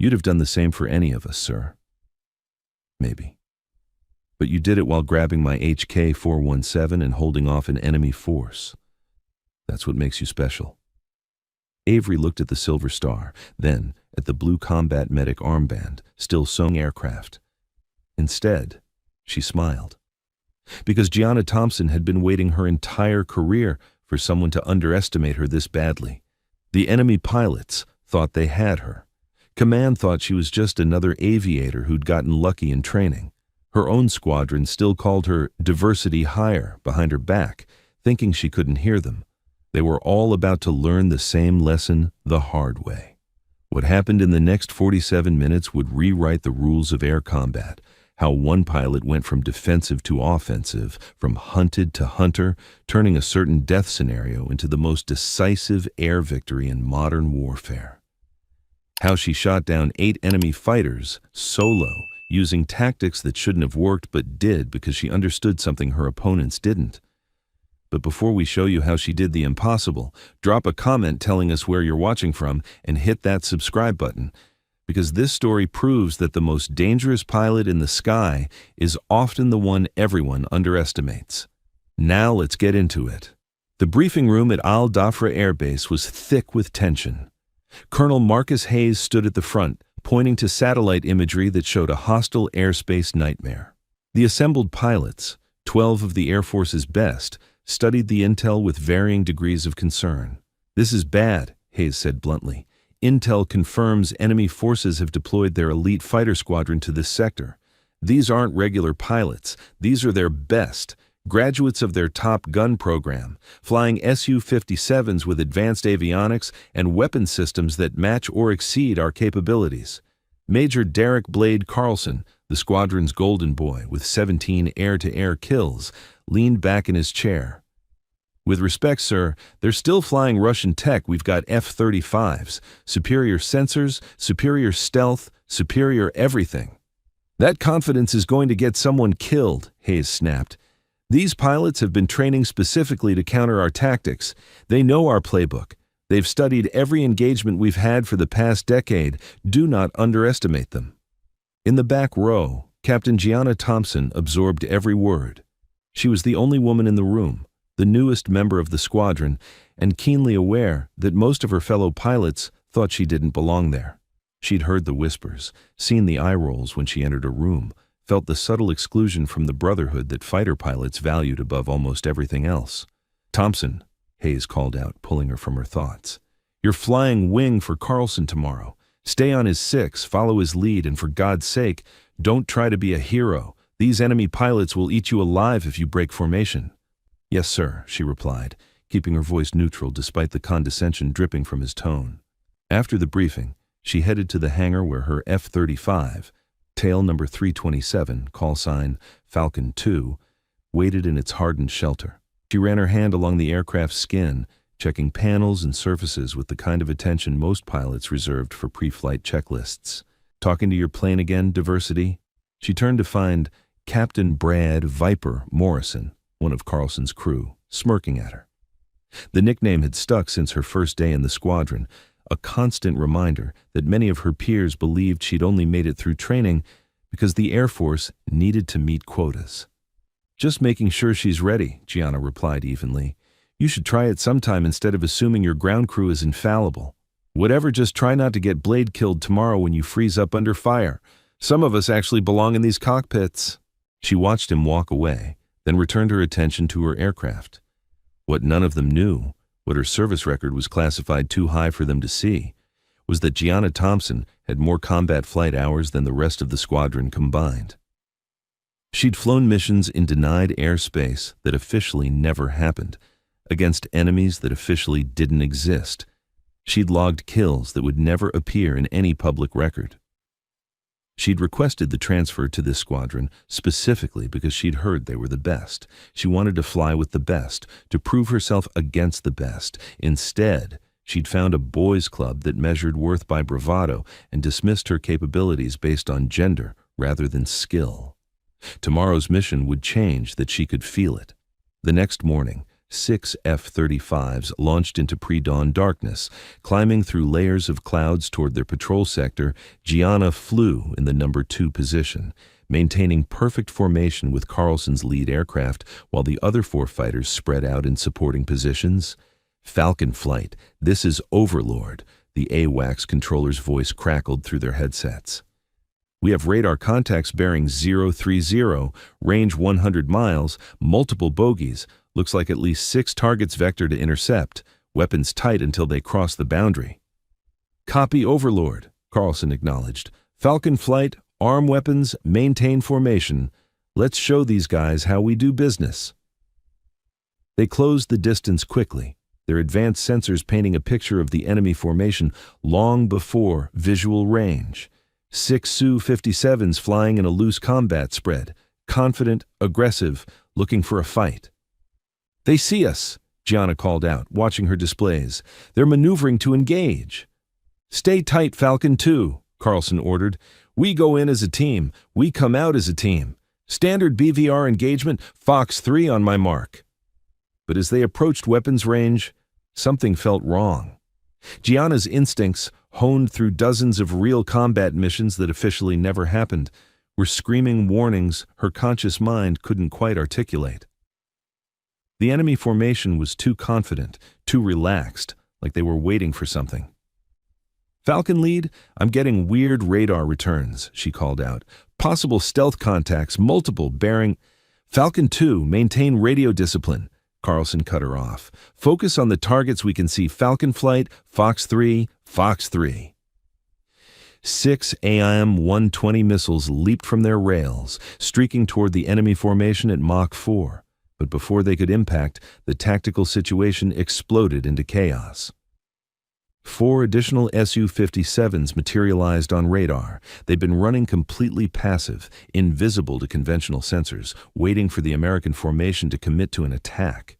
You'd have done the same for any of us, sir. Maybe. But you did it while grabbing my HK-417 and holding off an enemy force. That's what makes you special. Avery looked at the silver star, then at the blue combat medic armband, still sewn aircraft. Instead, she smiled. Because Gianna Thompson had been waiting her entire career for someone to underestimate her this badly. The enemy pilots thought they had her. Command thought she was just another aviator who'd gotten lucky in training. Her own squadron still called her diversity hire behind her back, thinking she couldn't hear them. They were all about to learn the same lesson the hard way. What happened in the next 47 minutes would rewrite the rules of air combat, how one pilot went from defensive to offensive, from hunted to hunter, turning a certain death scenario into the most decisive air victory in modern warfare. How she shot down 8 enemy fighters, solo, using tactics that shouldn't have worked but did because she understood something her opponents didn't. But before we show you how she did the impossible, drop a comment telling us where you're watching from and hit that subscribe button, because this story proves that the most dangerous pilot in the sky is often the one everyone underestimates. Now let's get into it. The briefing room at Al Dhafra Air Base was thick with tension. Colonel Marcus Hayes stood at the front, pointing to satellite imagery that showed a hostile airspace nightmare. The assembled pilots, 12 of the Air Force's best, studied the intel with varying degrees of concern. "This is bad," Hayes said bluntly. "Intel confirms enemy forces have deployed their elite fighter squadron to this sector. These aren't regular pilots. These are their best, graduates of their Top Gun program, flying Su-57s with advanced avionics and weapon systems that match or exceed our capabilities." Major Derek Blade Carlson, the squadron's golden boy with 17 air-to-air kills, leaned back in his chair. "With respect, sir, they're still flying Russian tech. We've got F-35s, superior sensors, superior stealth, superior everything." "That confidence is going to get someone killed," Hayes snapped. "These pilots have been training specifically to counter our tactics. They know our playbook. They've studied every engagement we've had for the past decade. Do not underestimate them." In the back row, Captain Gianna Thompson absorbed every word. She was the only woman in the room, the newest member of the squadron, and keenly aware that most of her fellow pilots thought she didn't belong there. She'd heard the whispers, seen the eye rolls when she entered a room, felt the subtle exclusion from the brotherhood that fighter pilots valued above almost everything else. "Thompson," Hayes called out, pulling her from her thoughts. "You're flying wing for Carlson tomorrow. Stay on his 6, follow his lead, and for God's sake, don't try to be a hero. These enemy pilots will eat you alive if you break formation." "Yes, sir," she replied, keeping her voice neutral despite the condescension dripping from his tone. After the briefing, she headed to the hangar where her F-35, tail number 327, call sign Falcon 2, waited in its hardened shelter. She ran her hand along the aircraft's skin, checking panels and surfaces with the kind of attention most pilots reserved for pre-flight checklists. "Talking to your plane again, Diversity?" She turned to find Captain Brad Viper Morrison, one of Carlson's crew, smirking at her. The nickname had stuck since her first day in the squadron, a constant reminder that many of her peers believed she'd only made it through training because the Air Force needed to meet quotas. "Just making sure she's ready," Gianna replied evenly. "You should try it sometime instead of assuming your ground crew is infallible. Whatever, just try not to get Blade killed tomorrow when you freeze up under fire. Some of us actually belong in these cockpits." She watched him walk away, then returned her attention to her aircraft. What none of them knew, what her service record was classified too high for them to see, was that Gianna Thompson had more combat flight hours than the rest of the squadron combined. She'd flown missions in denied airspace that officially never happened, against enemies that officially didn't exist. She'd logged kills that would never appear in any public record. She'd requested the transfer to this squadron specifically because she'd heard they were the best. She wanted to fly with the best, to prove herself against the best. Instead, she'd found a boys' club that measured worth by bravado and dismissed her capabilities based on gender rather than skill. Tomorrow's mission would change that she could feel it. The next morning, 6 F-35s launched into pre-dawn darkness. Climbing through layers of clouds toward their patrol sector, Gianna flew in the number 2 position, maintaining perfect formation with Carlson's lead aircraft while the other 4 fighters spread out in supporting positions. Falcon flight, this is Overlord, the AWACS controller's voice crackled through their headsets. We have radar contacts bearing 030, range 100 miles, multiple bogies, looks like at least 6 targets vector to intercept, weapons tight until they cross the boundary. Copy Overlord, Carlson acknowledged. Falcon flight, arm weapons, maintain formation. Let's show these guys how we do business. They closed the distance quickly, their advanced sensors painting a picture of the enemy formation long before visual range. 6 Su-57s flying in a loose combat spread, confident, aggressive, looking for a fight. They see us, Gianna called out, watching her displays. They're maneuvering to engage. Stay tight, Falcon 2, Carlson ordered. We go in as a team. We come out as a team. Standard BVR engagement, Fox 3 on my mark. But as they approached weapons range, something felt wrong. Gianna's instincts, honed through dozens of real combat missions that officially never happened, were screaming warnings her conscious mind couldn't quite articulate. The enemy formation was too confident, too relaxed, like they were waiting for something. Falcon lead, I'm getting weird radar returns, she called out. Possible stealth contacts, multiple bearing. Falcon 2, maintain radio discipline. Carlson cut her off. Focus on the targets we can see. Falcon flight, Fox 3, Fox 3. 6 AIM-120 missiles leaped from their rails, streaking toward the enemy formation at Mach 4. But before they could impact, the tactical situation exploded into chaos. 4 additional Su-57s materialized on radar. They'd been running completely passive, invisible to conventional sensors, waiting for the American formation to commit to an attack.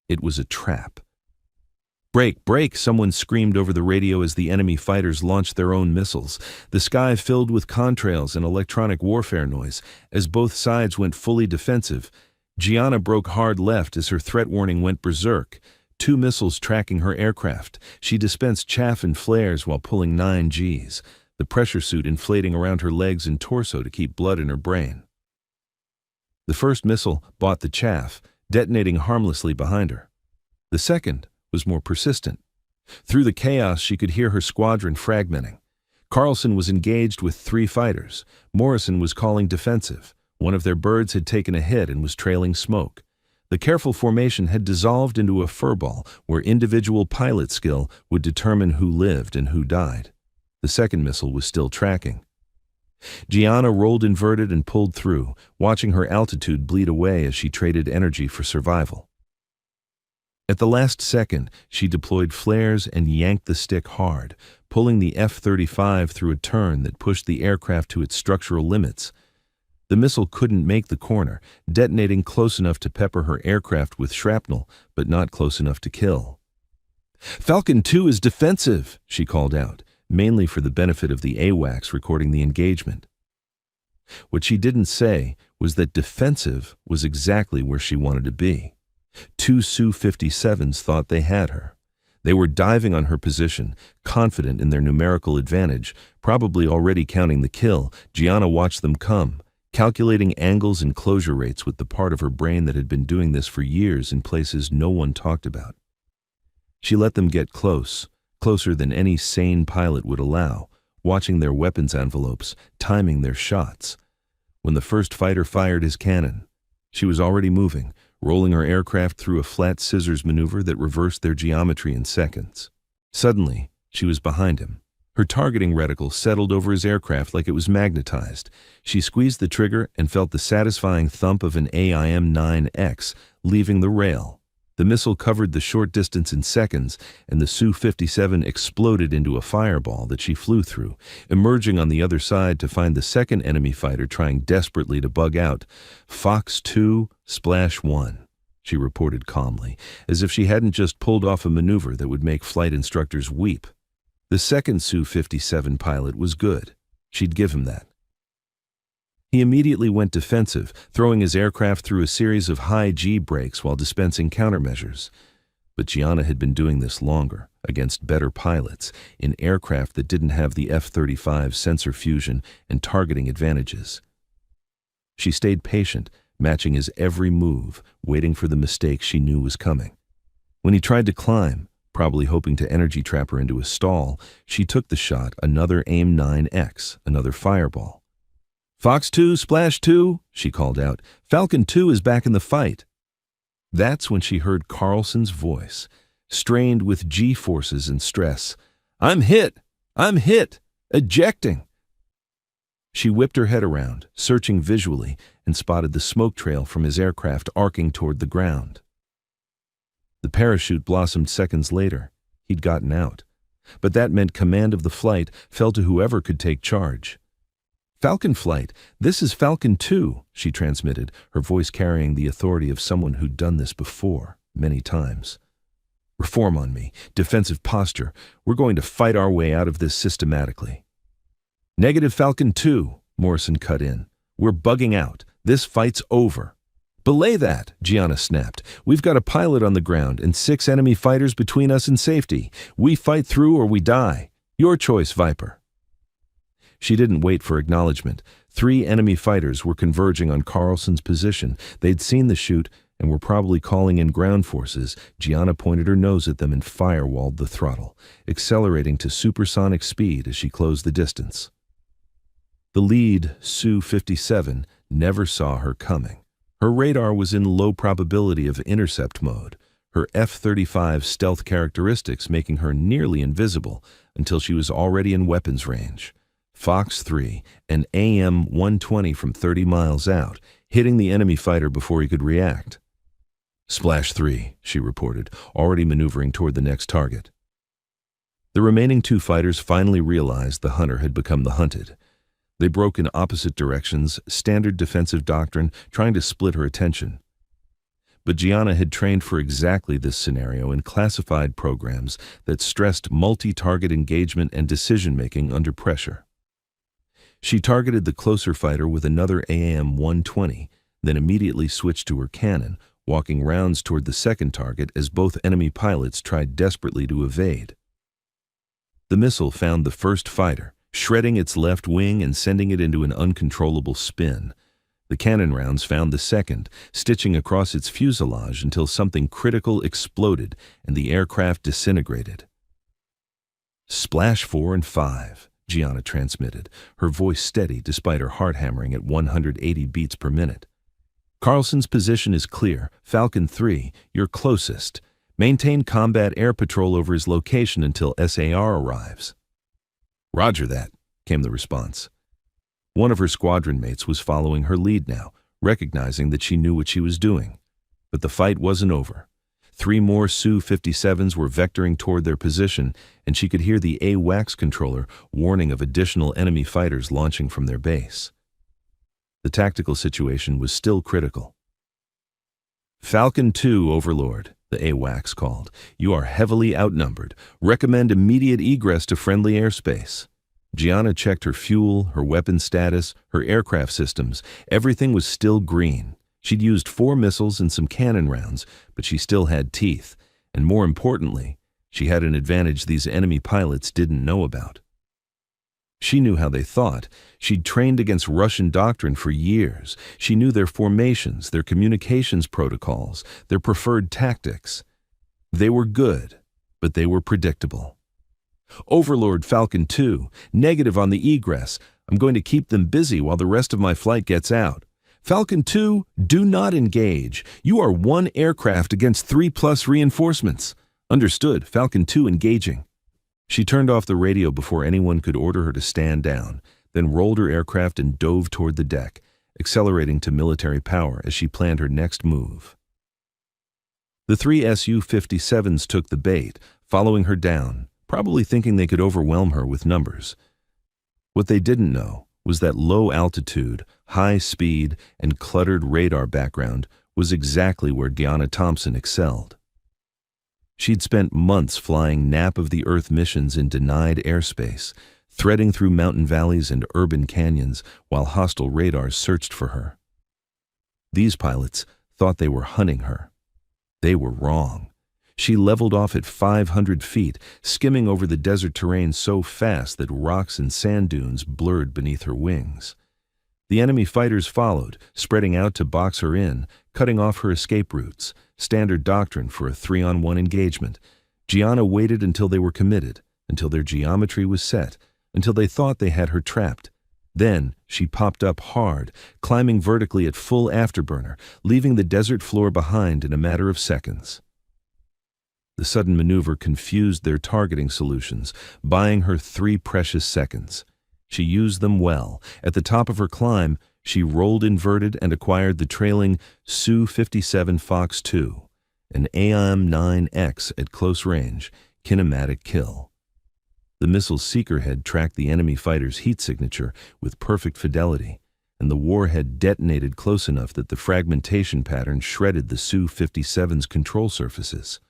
It was a trap. Break, break, someone screamed over the radio as the enemy fighters launched their own missiles. The sky filled with contrails and electronic warfare noise. As both sides went fully defensive, Gianna broke hard left as her threat warning went berserk. 2 missiles tracking her aircraft. She dispensed chaff and flares while pulling 9 Gs, the pressure suit inflating around her legs and torso to keep blood in her brain. The first missile bought the chaff, detonating harmlessly behind her. The second was more persistent. Through the chaos, she could hear her squadron fragmenting. Carlson was engaged with 3 fighters. Morrison was calling defensive. One of their birds had taken a hit and was trailing smoke. The careful formation had dissolved into a furball where individual pilot skill would determine who lived and who died. The second missile was still tracking. Gianna rolled inverted and pulled through, watching her altitude bleed away as she traded energy for survival. At the last second, she deployed flares and yanked the stick hard, pulling the F-35 through a turn that pushed the aircraft to its structural limits. The missile couldn't make the corner, detonating close enough to pepper her aircraft with shrapnel, but not close enough to kill. Falcon 2 is defensive, she called out, mainly for the benefit of the AWACS recording the engagement. What she didn't say was that defensive was exactly where she wanted to be. 2 Su-57s thought they had her. They were diving on her position, confident in their numerical advantage, probably already counting the kill. Gianna watched them come, calculating angles and closure rates with the part of her brain that had been doing this for years in places no one talked about. She let them get close, closer than any sane pilot would allow, watching their weapons envelopes, timing their shots. When the first fighter fired his cannon, she was already moving, rolling her aircraft through a flat scissors maneuver that reversed their geometry in seconds. Suddenly, she was behind him. Her targeting reticle settled over his aircraft like it was magnetized. She squeezed the trigger and felt the satisfying thump of an AIM-9X leaving the rail. The missile covered the short distance in seconds, and the Su-57 exploded into a fireball that she flew through, emerging on the other side to find the second enemy fighter trying desperately to bug out. Fox 2, Splash 1, she reported calmly, as if she hadn't just pulled off a maneuver that would make flight instructors weep. The second Su-57 pilot was good. She'd give him that. He immediately went defensive, throwing his aircraft through a series of high G brakes while dispensing countermeasures. But Gianna had been doing this longer, against better pilots, in aircraft that didn't have the F-35 sensor fusion and targeting advantages. She stayed patient, matching his every move, waiting for the mistake she knew was coming. When he tried to climb, probably hoping to energy trap her into a stall, she took the shot, another AIM-9X, another fireball. "Fox 2, Splash 2, she called out. "Falcon 2 is back in the fight." That's when she heard Carlson's voice, strained with G-forces and stress. I'm hit! Ejecting!" She whipped her head around, searching visually, and spotted the smoke trail from his aircraft arcing toward the ground. The parachute blossomed seconds later. He'd gotten out. But that meant command of the flight fell to whoever could take charge. "Falcon Flight, this is Falcon 2, she transmitted, her voice carrying the authority of someone who'd done this before, many times. "Reform on me, defensive posture. We're going to fight our way out of this systematically." "Negative Falcon 2, Morrison cut in. "We're bugging out. This fight's over." "Belay that," Gianna snapped. "We've got a pilot on the ground and 6 enemy fighters between us and safety. We fight through or we die. Your choice, Viper." She didn't wait for acknowledgement. 3 enemy fighters were converging on Carlson's position. They'd seen the shoot and were probably calling in ground forces. Gianna pointed her nose at them and firewalled the throttle, accelerating to supersonic speed as she closed the distance. The lead, Su-57, never saw her coming. Her radar was in low probability of intercept mode, her F-35 stealth characteristics making her nearly invisible until she was already in weapons range. Fox 3, an AM-120 from 30 miles out, hitting the enemy fighter before he could react. "Splash 3, she reported, already maneuvering toward the next target. The remaining 2 fighters finally realized the hunter had become the hunted. They broke in opposite directions, standard defensive doctrine, trying to split her attention. But Gianna had trained for exactly this scenario in classified programs that stressed multi-target engagement and decision-making under pressure. She targeted the closer fighter with another AM-120, then immediately switched to her cannon, walking rounds toward the second target as both enemy pilots tried desperately to evade. The missile found the first fighter, shredding its left wing and sending it into an uncontrollable spin. The cannon rounds found the second, stitching across its fuselage until something critical exploded and the aircraft disintegrated. "Splash 4 and 5, Gianna transmitted, her voice steady despite her heart hammering at 180 beats per minute. "Carlson's position is clear. Falcon 3, you're closest. Maintain combat air patrol over his location until SAR arrives." "Roger that," came the response. One of her squadron mates was following her lead now, recognizing that she knew what she was doing. But the fight wasn't over. 3 more Su-57s were vectoring toward their position, and she could hear the AWACS controller warning of additional enemy fighters launching from their base. The tactical situation was still critical. "Falcon 2, Overlord," the AWACS called. "You are heavily outnumbered. Recommend immediate egress to friendly airspace." Gianna checked her fuel, her weapon status, her aircraft systems. Everything was still green. She'd used 4 missiles and some cannon rounds, but she still had teeth. And more importantly, she had an advantage these enemy pilots didn't know about. She knew how they thought. She'd trained against Russian doctrine for years. She knew their formations, their communications protocols, their preferred tactics. They were good, but they were predictable. "Overlord Falcon 2, negative on the egress. I'm going to keep them busy while the rest of my flight gets out. Falcon 2, do not engage. You are 1 aircraft against 3+ reinforcements. Understood, Falcon 2 engaging." She turned off the radio before anyone could order her to stand down, then rolled her aircraft and dove toward the deck, accelerating to military power as she planned her next move. The 3 Su-57s took the bait, following her down, probably thinking they could overwhelm her with numbers. What they didn't know was that low altitude, high speed, and cluttered radar background was exactly where Gianna Thompson excelled. She'd spent months flying nap-of-the-earth missions in denied airspace, threading through mountain valleys and urban canyons while hostile radars searched for her. These pilots thought they were hunting her. They were wrong. She leveled off at 500 feet, skimming over the desert terrain so fast that rocks and sand dunes blurred beneath her wings. The enemy fighters followed, spreading out to box her in, cutting off her escape routes, standard doctrine for a 3-on-1 engagement. Gianna waited until they were committed, until their geometry was set, until they thought they had her trapped. Then she popped up hard, climbing vertically at full afterburner, leaving the desert floor behind in a matter of seconds. The sudden maneuver confused their targeting solutions, buying her 3 precious seconds. She used them well. At the top of her climb, she rolled inverted and acquired the trailing Su-57 Fox II, an AIM-9X at close range, kinematic kill. The missile's seeker head tracked the enemy fighter's heat signature with perfect fidelity, and the warhead detonated close enough that the fragmentation pattern shredded the Su-57's control surfaces.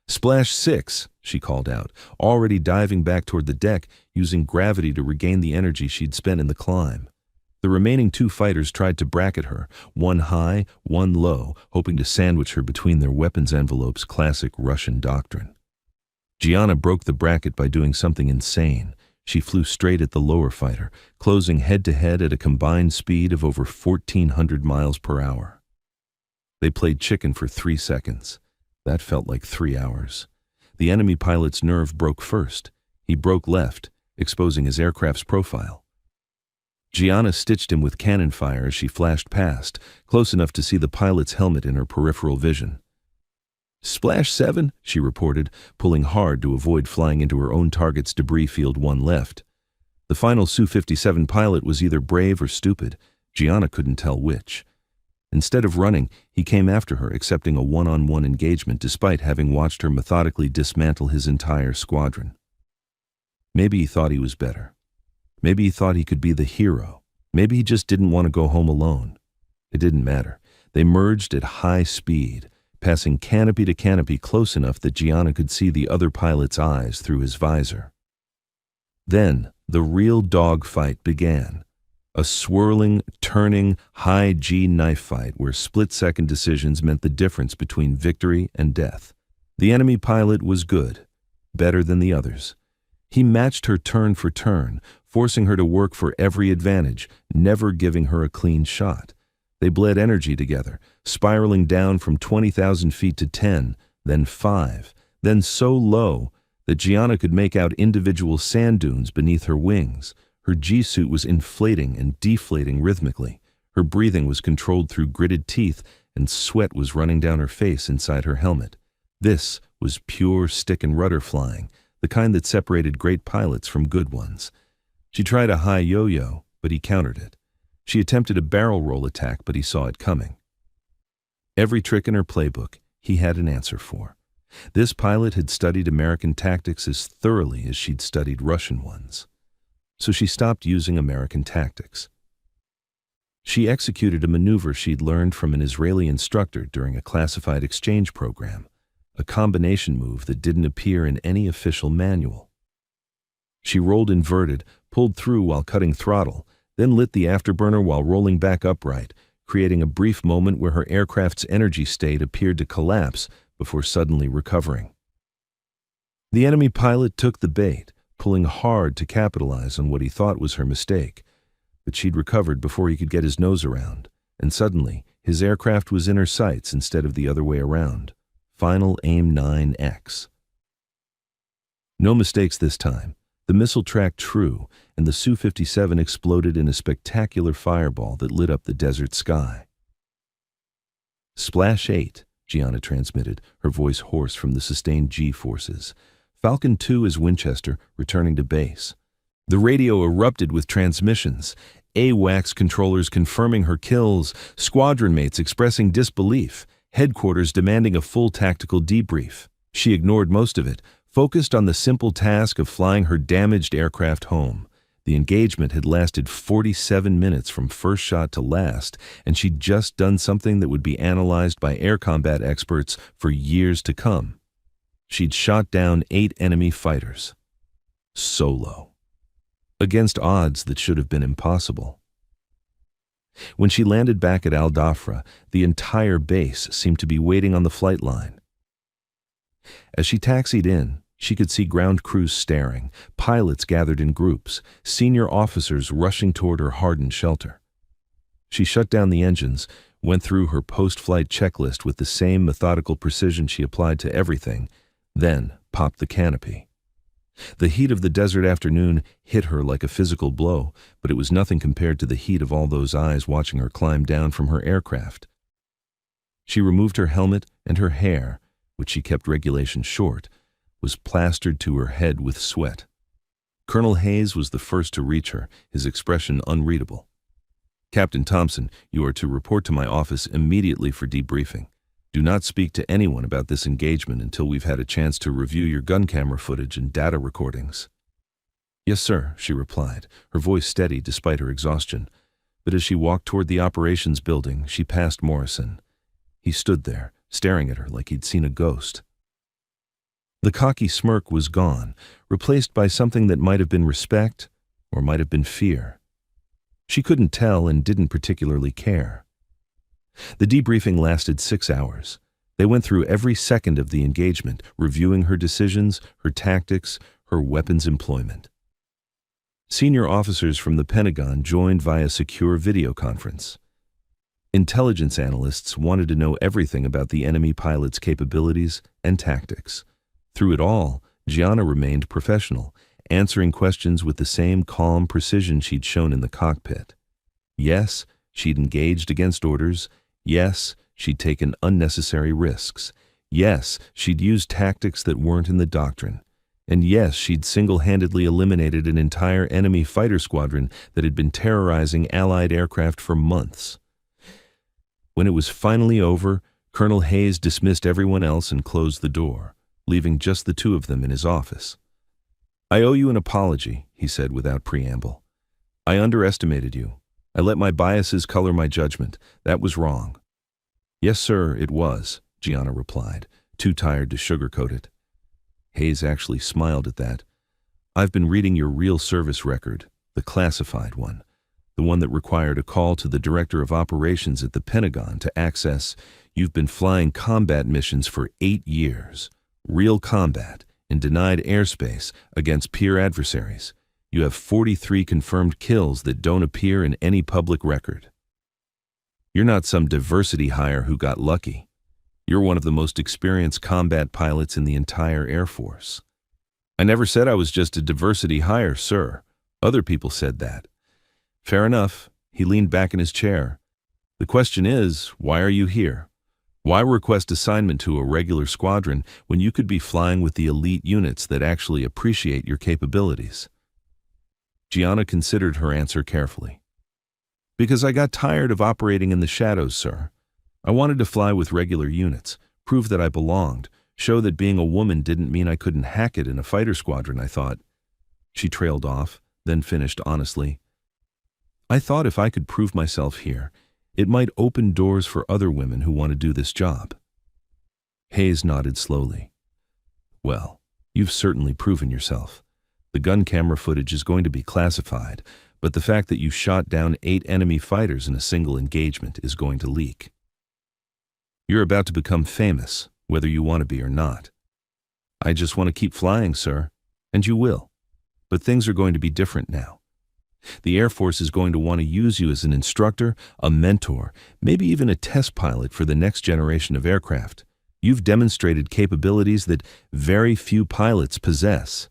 "Splash 6, she called out, already diving back toward the deck, using gravity to regain the energy she'd spent in the climb. The remaining 2 fighters tried to bracket her, one high, one low, hoping to sandwich her between their weapons envelopes, classic Russian doctrine. Gianna broke the bracket by doing something insane. She flew straight at the lower fighter, closing head-to-head at a combined speed of over 1,400 miles per hour. They played chicken for 3 seconds. That felt like 3 hours. The enemy pilot's nerve broke first. He broke left, exposing his aircraft's profile. Gianna stitched him with cannon fire as she flashed past, close enough to see the pilot's helmet in her peripheral vision. "Splash 7, she reported, pulling hard to avoid flying into her own target's debris field 1 left. The final Su-57 pilot was either brave or stupid. Gianna couldn't tell which. Instead of running, he came after her, accepting a 1-on-1 engagement despite having watched her methodically dismantle his entire squadron. Maybe he thought he was better. Maybe he thought he could be the hero. Maybe he just didn't want to go home alone. It didn't matter. They merged at high speed, passing canopy to canopy close enough that Gianna could see the other pilot's eyes through his visor. Then the real dogfight began. A swirling, turning, high-G knife fight where split-second decisions meant the difference between victory and death. The enemy pilot was good, better than the others. He matched her turn for turn, forcing her to work for every advantage, never giving her a clean shot. They bled energy together, spiraling down from 20,000 feet to 10, then 5, then so low that Gianna could make out individual sand dunes beneath her wings. Her G-suit was inflating and deflating rhythmically. Her breathing was controlled through gritted teeth, and sweat was running down her face inside her helmet. This was pure stick and rudder flying, the kind that separated great pilots from good ones. She tried a high yo-yo, but he countered it. She attempted a barrel roll attack, but he saw it coming. Every trick in her playbook, he had an answer for. This pilot had studied American tactics as thoroughly as she'd studied Russian ones. So she stopped using American tactics. She executed a maneuver she'd learned from an Israeli instructor during a classified exchange program, a combination move that didn't appear in any official manual. She rolled inverted, pulled through while cutting throttle, then lit the afterburner while rolling back upright, creating a brief moment where her aircraft's energy state appeared to collapse before suddenly recovering. The enemy pilot took the bait, pulling hard to capitalize on what he thought was her mistake. But she'd recovered before he could get his nose around, and suddenly his aircraft was in her sights instead of the other way around. Final AIM-9X. No mistakes this time. The missile tracked true, and the Su-57 exploded in a spectacular fireball that lit up the desert sky. "Splash 8, Gianna transmitted, her voice hoarse from the sustained G-forces. "Falcon 2 is Winchester, returning to base." The radio erupted with transmissions. AWACS controllers confirming her kills, squadron mates expressing disbelief, headquarters demanding a full tactical debrief. She ignored most of it, focused on the simple task of flying her damaged aircraft home. The engagement had lasted 47 minutes from first shot to last, and she'd just done something that would be analyzed by air combat experts for years to come. She'd shot down 8 enemy fighters. Solo. against odds that should have been impossible. When she landed back at Al Dhafra, the entire base seemed to be waiting on the flight line. As she taxied in, she could see ground crews staring, pilots gathered in groups, senior officers rushing toward her hardened shelter. She shut down the engines, went through her post-flight checklist with the same methodical precision she applied to everything, then popped the canopy. The heat of the desert afternoon hit her like a physical blow, but it was nothing compared to the heat of all those eyes watching her climb down from her aircraft. She removed her helmet, and her hair, which she kept regulation short, was plastered to her head with sweat. Colonel Hayes was the first to reach her, his expression unreadable. "Captain Thompson, you are to report to my office immediately for debriefing. Do not speak to anyone about this engagement until we've had a chance to review your gun camera footage and data recordings." "Yes, sir," she replied, her voice steady despite her exhaustion. But as she walked toward the operations building, she passed Morrison. He stood there, staring at her like he'd seen a ghost. The cocky smirk was gone, replaced by something that might have been respect or might have been fear. She couldn't tell and didn't particularly care. The debriefing lasted 6 hours. They went through every second of the engagement, reviewing her decisions, her tactics, her weapons employment. Senior officers from the Pentagon joined via secure video conference. Intelligence analysts wanted to know everything about the enemy pilot's capabilities and tactics. Through it all, Gianna remained professional, answering questions with the same calm precision she'd shown in the cockpit. Yes, she'd engaged against orders. Yes, she'd taken unnecessary risks. Yes, she'd used tactics that weren't in the doctrine. And yes, she'd single-handedly eliminated an entire enemy fighter squadron that had been terrorizing Allied aircraft for months. When it was finally over, Colonel Hayes dismissed everyone else and closed the door, leaving just the two of them in his office. "I owe you an apology," he said without preamble. "I underestimated you. I let my biases color my judgment. That was wrong." "Yes, sir, it was," Gianna replied, too tired to sugarcoat it. Hayes actually smiled at that. "I've been reading your real service record, the classified one, the one that required a call to the Director of Operations at the Pentagon to access. You've been flying combat missions for 8 years. Real combat, in denied airspace, against peer adversaries. You have 43 confirmed kills that don't appear in any public record. You're not some diversity hire who got lucky. You're one of the most experienced combat pilots in the entire Air Force." "I never said I was just a diversity hire, sir. Other people said that." "Fair enough." He leaned back in his chair. "The question is, why are you here? Why request assignment to a regular squadron when you could be flying with the elite units that actually appreciate your capabilities?" Gianna considered her answer carefully. "Because I got tired of operating in the shadows, sir. I wanted to fly with regular units, prove that I belonged, show that being a woman didn't mean I couldn't hack it in a fighter squadron, I thought." She trailed off, then finished honestly. "I thought if I could prove myself here, it might open doors for other women who want to do this job." Hayes nodded slowly. "Well, you've certainly proven yourself. The gun camera footage is going to be classified, but the fact that you shot down 8 enemy fighters in a single engagement is going to leak. You're about to become famous, whether you want to be or not. I just want to keep flying, sir, and you will. But things are going to be different now. The Air Force is going to want to use you as an instructor, a mentor, maybe even a test pilot for the next generation of aircraft. You've demonstrated capabilities that very few pilots possess."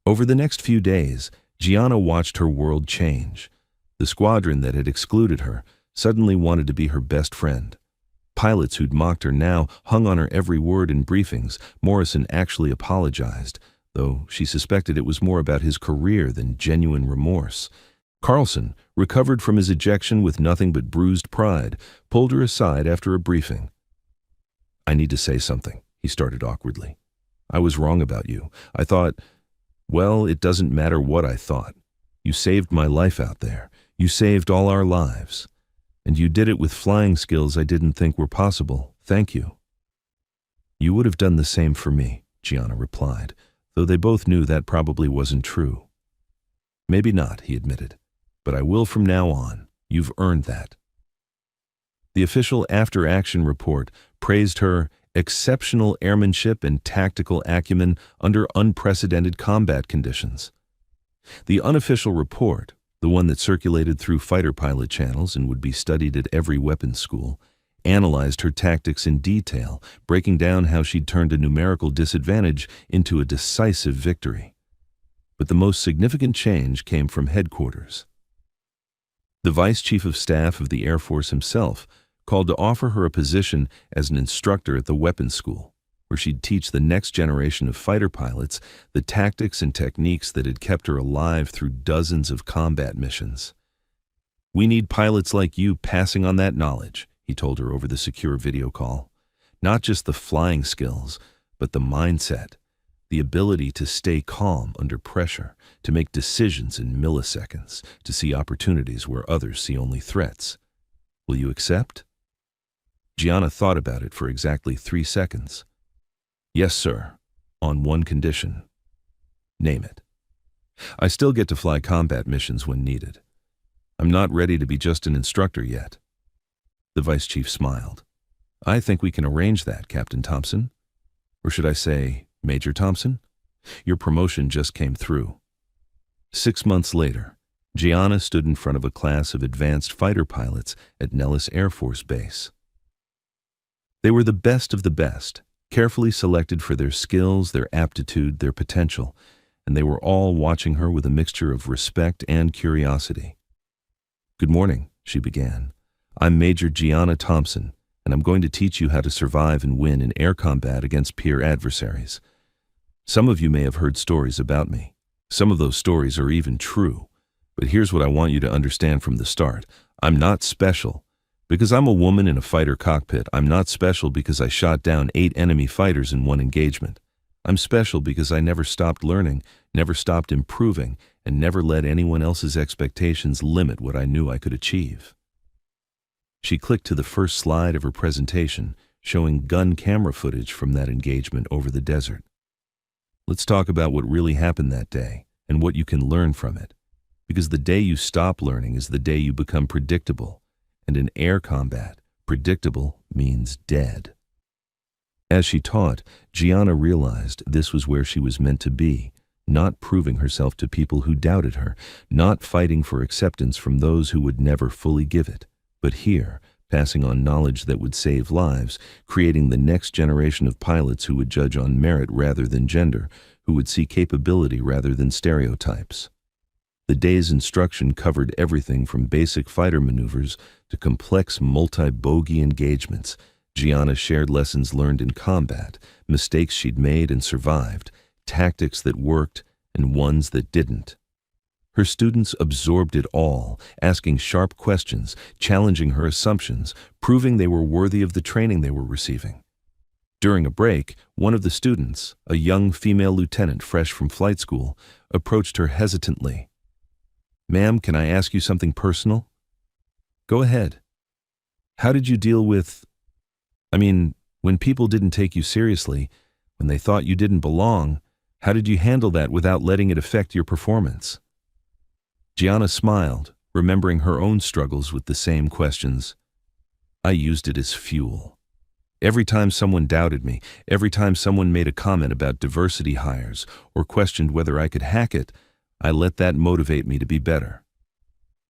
Over the next few days, Gianna watched her world change. The squadron that had excluded her suddenly wanted to be her best friend. Pilots who'd mocked her now hung on her every word in briefings. Morrison actually apologized, though she suspected it was more about his career than genuine remorse. Carlson, recovered from his ejection with nothing but bruised pride, pulled her aside after a briefing. "I need to say something," he started awkwardly. "I was wrong about you. I thought, well, it doesn't matter what I thought. You saved my life out there. You saved all our lives. And you did it with flying skills I didn't think were possible. Thank you." "You would have done the same for me," Gianna replied, though they both knew that probably wasn't true. Maybe not, he admitted, but I will from now on. You've earned that. The official after-action report praised her exceptional airmanship and tactical acumen under unprecedented combat conditions. The unofficial report, the one that circulated through fighter pilot channels and would be studied at every weapons school, analyzed her tactics in detail, breaking down how she'd turned a numerical disadvantage into a decisive victory. But the most significant change came from headquarters. The Vice Chief of Staff of the Air Force himself called to offer her a position as an instructor at the weapons school, where she'd teach the next generation of fighter pilots the tactics and techniques that had kept her alive through dozens of combat missions. "We need pilots like you passing on that knowledge," he told her over the secure video call. "Not just the flying skills, but the mindset, the ability to stay calm under pressure, to make decisions in milliseconds, to see opportunities where others see only threats. Will you accept?" Gianna thought about it for exactly 3 seconds. "Yes, sir, on one condition." "Name it." "I still get to fly combat missions when needed. I'm not ready to be just an instructor yet." The Vice Chief smiled. "I think we can arrange that, Captain Thompson. Or should I say, Major Thompson? Your promotion just came through." 6 months later, Gianna stood in front of a class of advanced fighter pilots at Nellis Air Force Base. They were the best of the best, carefully selected for their skills, their aptitude, their potential, and they were all watching her with a mixture of respect and curiosity. "Good morning," she began. "I'm Major Gianna Thompson, and I'm going to teach you how to survive and win in air combat against peer adversaries. Some of you may have heard stories about me. Some of those stories are even true. But here's what I want you to understand from the start. I'm not special. Because I'm a woman in a fighter cockpit, I'm not special because I shot down 8 enemy fighters in one engagement. I'm special because I never stopped learning, never stopped improving, and never let anyone else's expectations limit what I knew I could achieve." She clicked to the first slide of her presentation, showing gun camera footage from that engagement over the desert. "Let's talk about what really happened that day and what you can learn from it. Because the day you stop learning is the day you become predictable. And in air combat, predictable means dead." As she taught, Gianna realized this was where she was meant to be, not proving herself to people who doubted her, not fighting for acceptance from those who would never fully give it, but here, passing on knowledge that would save lives, creating the next generation of pilots who would judge on merit rather than gender, who would see capability rather than stereotypes. The day's instruction covered everything from basic fighter maneuvers to complex multi-bogey engagements. Gianna shared lessons learned in combat, mistakes she'd made and survived, tactics that worked and ones that didn't. Her students absorbed it all, asking sharp questions, challenging her assumptions, proving they were worthy of the training they were receiving. During a break, one of the students, a young female lieutenant fresh from flight school, approached her hesitantly. "Ma'am, can I ask you something personal?" "Go ahead." "How did you deal with, when people didn't take you seriously, when they thought you didn't belong, how did you handle that without letting it affect your performance?" Gianna smiled, remembering her own struggles with the same questions. "I used it as fuel. Every time someone doubted me, every time someone made a comment about diversity hires or questioned whether I could hack it, I let that motivate me to be better.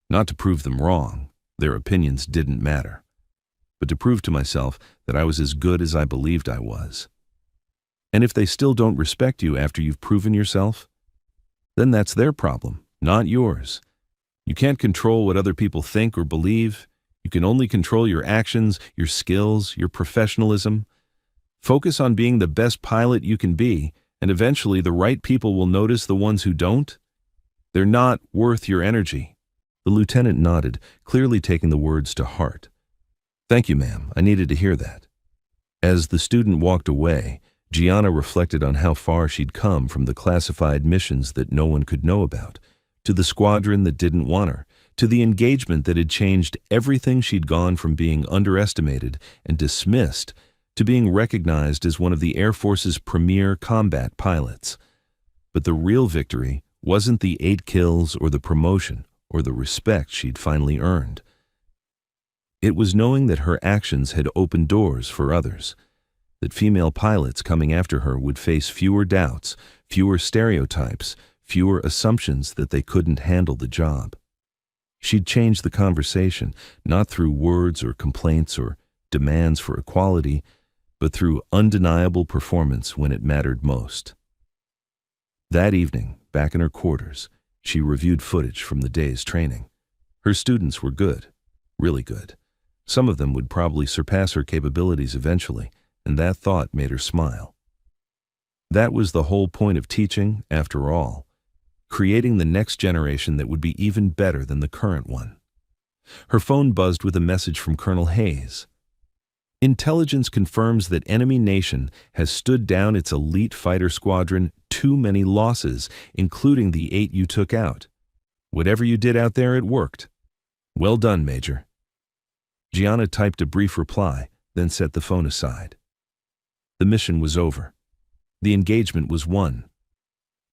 Not to prove them wrong, their opinions didn't matter, but to prove to myself that I was as good as I believed I was. And if they still don't respect you after you've proven yourself, then that's their problem, not yours. You can't control what other people think or believe. You can only control your actions, your skills, your professionalism. Focus on being the best pilot you can be, and eventually the right people will notice the ones who don't. They're not worth your energy." The lieutenant nodded, clearly taking the words to heart. "Thank you, ma'am. I needed to hear that." As the student walked away, Gianna reflected on how far she'd come from the classified missions that no one could know about, to the squadron that didn't want her, to the engagement that had changed everything. She'd gone from being underestimated and dismissed to being recognized as one of the Air Force's premier combat pilots. But the real victory wasn't the 8 kills or the promotion or the respect she'd finally earned. It was knowing that her actions had opened doors for others, that female pilots coming after her would face fewer doubts, fewer stereotypes, fewer assumptions that they couldn't handle the job. She'd changed the conversation, not through words or complaints or demands for equality, but through undeniable performance when it mattered most. That evening, back in her quarters, she reviewed footage from the day's training. Her students were good, really good. Some of them would probably surpass her capabilities eventually, and that thought made her smile. That was the whole point of teaching, after all, creating the next generation that would be even better than the current one. Her phone buzzed with a message from Colonel Hayes. Intelligence confirms that enemy nation has stood down its elite fighter squadron, too many losses, including the 8 you took out. Whatever you did out there, it worked. Well done, Major. Gianna typed a brief reply, then set the phone aside. The mission was over. The engagement was won.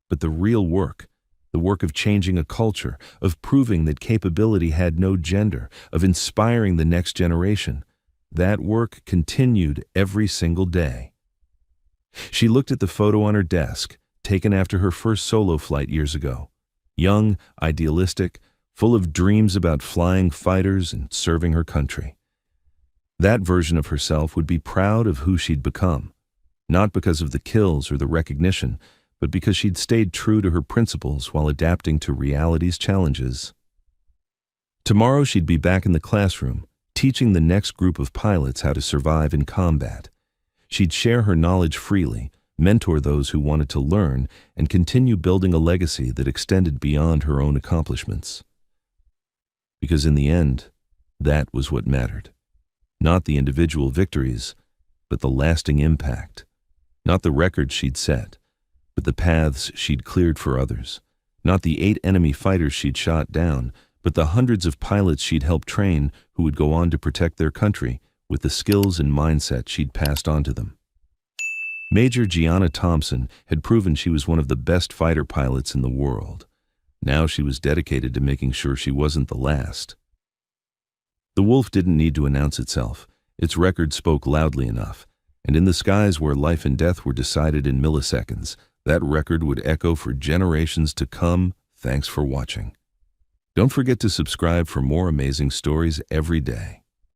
But the real work, the work of changing a culture, of proving that capability had no gender, of inspiring the next generation, that work continued every single day. She looked at the photo on her desk, taken after her first solo flight years ago. Young, idealistic, full of dreams about flying fighters and serving her country. That version of herself would be proud of who she'd become, not because of the kills or the recognition, but because she'd stayed true to her principles while adapting to reality's challenges. Tomorrow she'd be back in the classroom, teaching the next group of pilots how to survive in combat. She'd share her knowledge freely, mentor those who wanted to learn, and continue building a legacy that extended beyond her own accomplishments. Because in the end, that was what mattered. Not the individual victories, but the lasting impact. Not the records she'd set, but the paths she'd cleared for others. Not the 8 enemy fighters she'd shot down, but the hundreds of pilots she'd helped train who would go on to protect their country with the skills and mindset she'd passed on to them. Major Gianna Thompson had proven she was one of the best fighter pilots in the world. Now she was dedicated to making sure she wasn't the last. The wolf didn't need to announce itself. Its record spoke loudly enough, and in the skies where life and death were decided in milliseconds, that record would echo for generations to come. Thanks for watching. Don't forget to subscribe for more amazing stories every day.